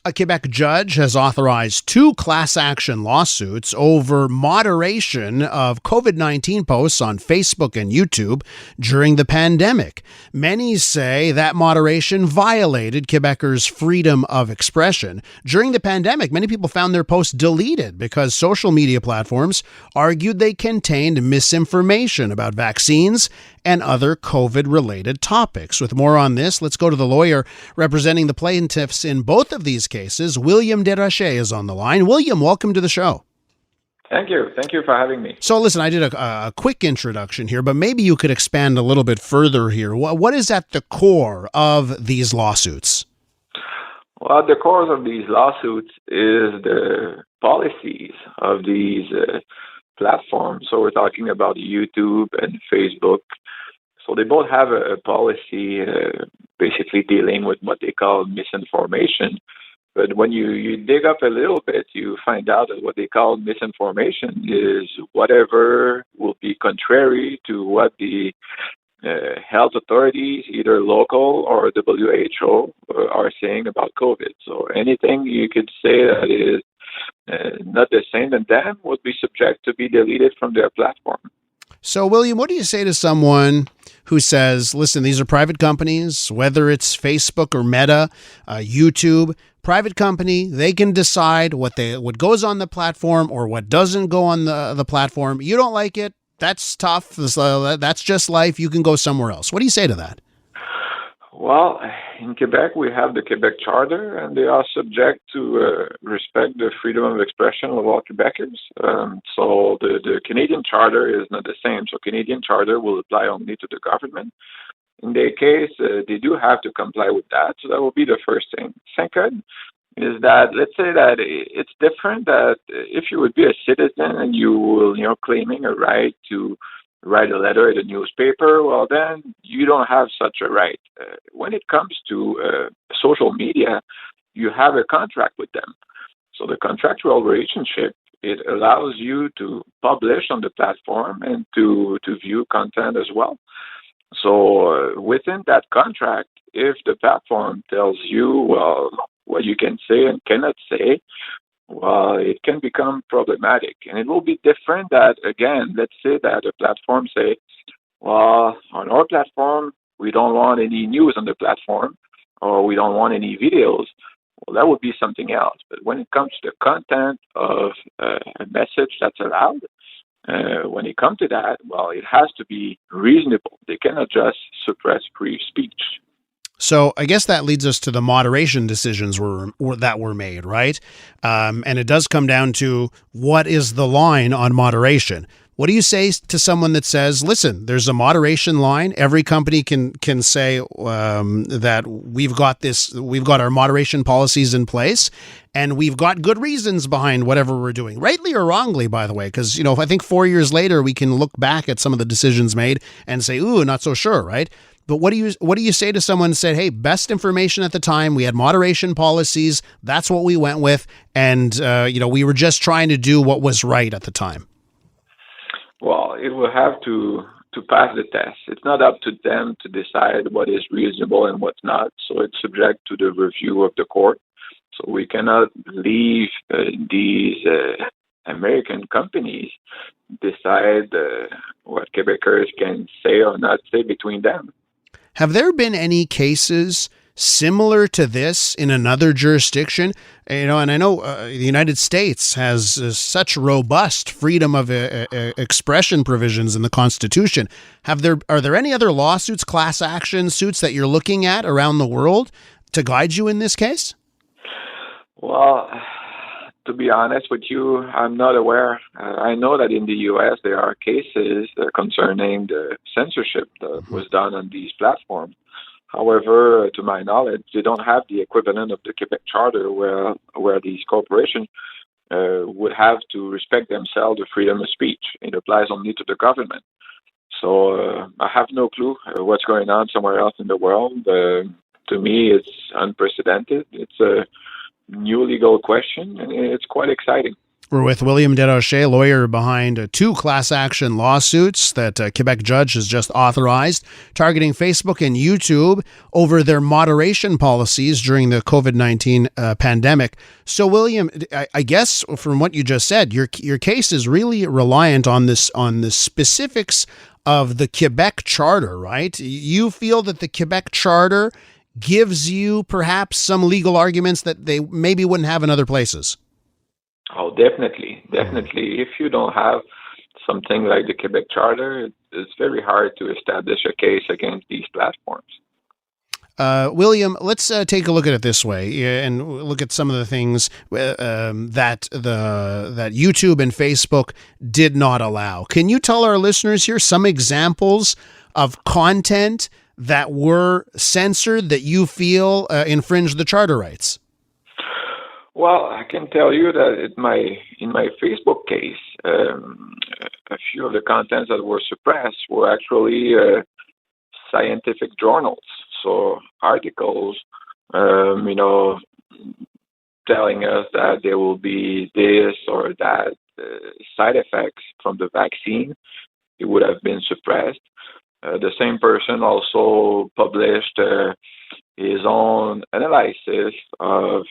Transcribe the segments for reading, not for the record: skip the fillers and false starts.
A Quebec judge has authorized 2 class action lawsuits over moderation of COVID-19 posts on Facebook and YouTube during the pandemic. Many say that moderation violated Quebecers' freedom of expression. During the pandemic, many people found their posts deleted because social media platforms argued they contained misinformation about vaccines and other COVID-related topics. With more on this, let's go to the lawyer representing the plaintiffs in both of these cases. William Desrochers is on the line. William, welcome to the show. Thank you. Thank you for having me. So listen, I did a quick introduction here, but maybe you could expand a little bit further here. What is at the core of these lawsuits? Well, the core of these lawsuits is the policies of these platforms. So we're talking about YouTube and Facebook. So they both have a policy basically dealing with what they call misinformation. But when you dig up a little bit, you find out that what they call misinformation is whatever will be contrary to what the health authorities, either local or WHO, are saying about COVID. So anything you could say that is not the same than them would be subject to be deleted from their platform. So, William, what do you say to someone who says, listen, these are private companies, whether it's Facebook or Meta, YouTube, private company, they can decide what goes on the platform or what doesn't go on the platform. You don't like it. That's tough. That's just life. You can go somewhere else. What do you say to that? Well, in Quebec, we have the Quebec Charter, and they are subject to respect the freedom of expression of all Quebecers. So the Canadian Charter is not the same. So Canadian Charter will apply only to the government. In their case, they do have to comply with that. So that will be the first thing. Second is that, let's say that it's different that if you would be a citizen and you will, claiming a right to write a letter at a newspaper, well, then you don't have such a right. When it comes to social media, you have a contract with them. So the contractual relationship, it allows you to publish on the platform and to view content as well. So within that contract, if the platform tells you, well, what you can say and cannot say, well, it can become problematic. And it will be different that, again, let's say that a platform say, well, on our platform, we don't want any news on the platform, or we don't want any videos. Well, that would be something else. But when it comes to the content of a message that's allowed, when it comes to that, well, it has to be reasonable. They cannot just suppress free speech. So I guess that leads us to the moderation decisions that were made, right? And it does come down to what is the line on moderation. What do you say to someone that says, listen, there's a moderation line. Every company can say that we've got our moderation policies in place, and we've got good reasons behind whatever we're doing, rightly or wrongly, by the way, because, I think 4 years later, we can look back at some of the decisions made and say, ooh, not so sure, right? But what do you say to someone who said, hey, best information at the time, we had moderation policies, that's what we went with, and we were just trying to do what was right at the time? Well, it will have to pass the test. It's not up to them to decide what is reasonable and what's not. So it's subject to the review of the court. So we cannot leave these American companies decide what Quebecers can say or not say between them. Have there been any cases similar to this in another jurisdiction? And I know the United States has such robust freedom of expression provisions in the Constitution. Are there any other lawsuits, class action suits that you're looking at around the world to guide you in this case? Well, to be honest with you, I'm not aware. I know that in the U.S. there are cases concerning the censorship that was done on these platforms. However, to my knowledge, they don't have the equivalent of the Quebec Charter where these corporations would have to respect themselves the freedom of speech. It applies only to the government. So I have no clue what's going on somewhere else in the world. To me, it's unprecedented. It's a new legal question, and it's quite exciting. We're with William Desrochers, lawyer behind two class action lawsuits that a Quebec judge has just authorized, targeting Facebook and YouTube over their moderation policies during the COVID-19 pandemic. So, William, I guess from what you just said, your case is really reliant on the specifics of the Quebec Charter, right? You feel that the Quebec Charter gives you perhaps some legal arguments that they maybe wouldn't have in other places. Oh, definitely. If you don't have something like the Quebec Charter, it's very hard to establish a case against these platforms. William, let's take a look at it this way and look at some of the things that YouTube and Facebook did not allow. Can you tell our listeners here some examples of content that were censored that you feel infringed the charter rights? Well, I can tell you that in my Facebook case, a few of the contents that were suppressed were actually scientific journals, so articles, telling us that there will be this or that side effects from the vaccine. It would have been suppressed. The same person also published his own analysis of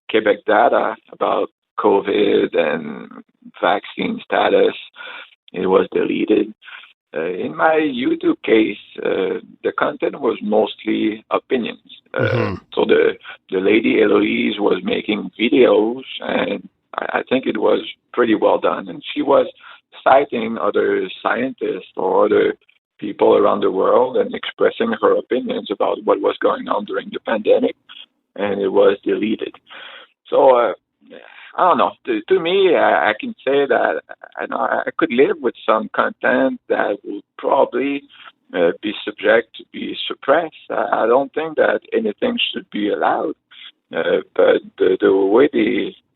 Quebec data about COVID and vaccine status. It was deleted. In my YouTube case, the content was mostly opinions. So the lady Eloise was making videos, and I think it was pretty well done. And she was citing other scientists or other people around the world and expressing her opinions about what was going on during the pandemic, and it was deleted. So I don't know. To me, I can say that I could live with some content that would probably be subject to be suppressed. I don't think that anything should be allowed, but the way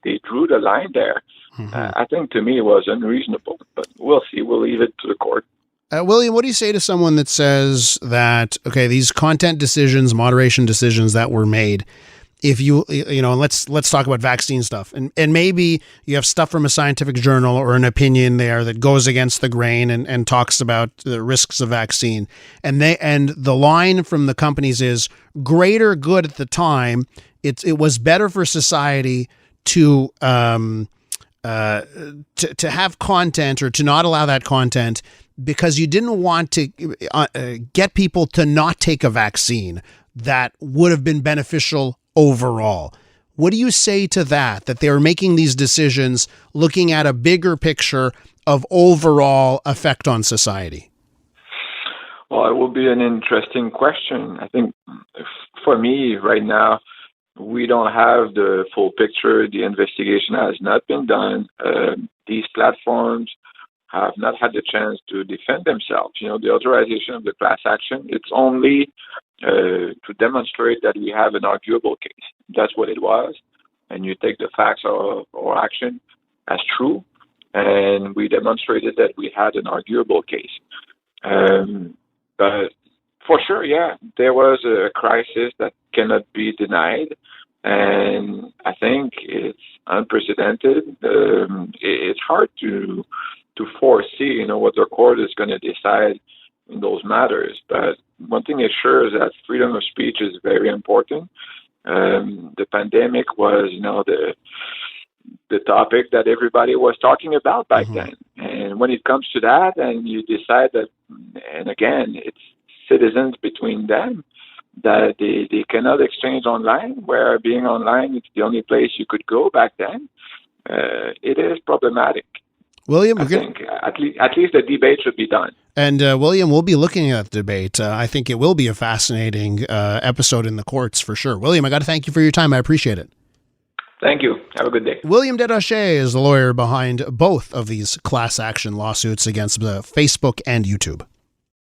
they drew the line there, I think to me it was unreasonable. But we'll see. We'll leave it to the court. William, what do you say to someone that says that, okay, these content decisions, moderation decisions that were made, if let's talk about vaccine stuff, and maybe you have stuff from a scientific journal or an opinion there that goes against the grain and talks about the risks of vaccine, and the line from the companies is greater good at the time. It was better for society to have content or to not allow that content because you didn't want to get people to not take a vaccine that would have been beneficial overall. What do you say to that they were making these decisions looking at a bigger picture of overall effect on society? Well, it will be an interesting question. I think for me right now, we don't have the full picture. The investigation has not been done. These platforms have not had the chance to defend themselves. The authorization of the class action, it's only to demonstrate that we have an arguable case. That's what it was. And you take the facts or action as true. And we demonstrated that we had an arguable case. But for sure, yeah, there was a crisis that cannot be denied. And I think it's unprecedented. It's hard to foresee, what the court is going to decide in those matters. But one thing is sure is that freedom of speech is very important. The pandemic was, the topic that everybody was talking about back then. And when it comes to that, and you decide that, and again, it's citizens between them, that they cannot exchange online, where being online, it's the only place you could go back then, it is problematic. William, I think at least the debate should be done. And William, we'll be looking at the debate. I think it will be a fascinating episode in the courts for sure. William, I got to thank you for your time. I appreciate it. Thank you. Have a good day. William Desrochers is the lawyer behind both of these class action lawsuits against Facebook and YouTube.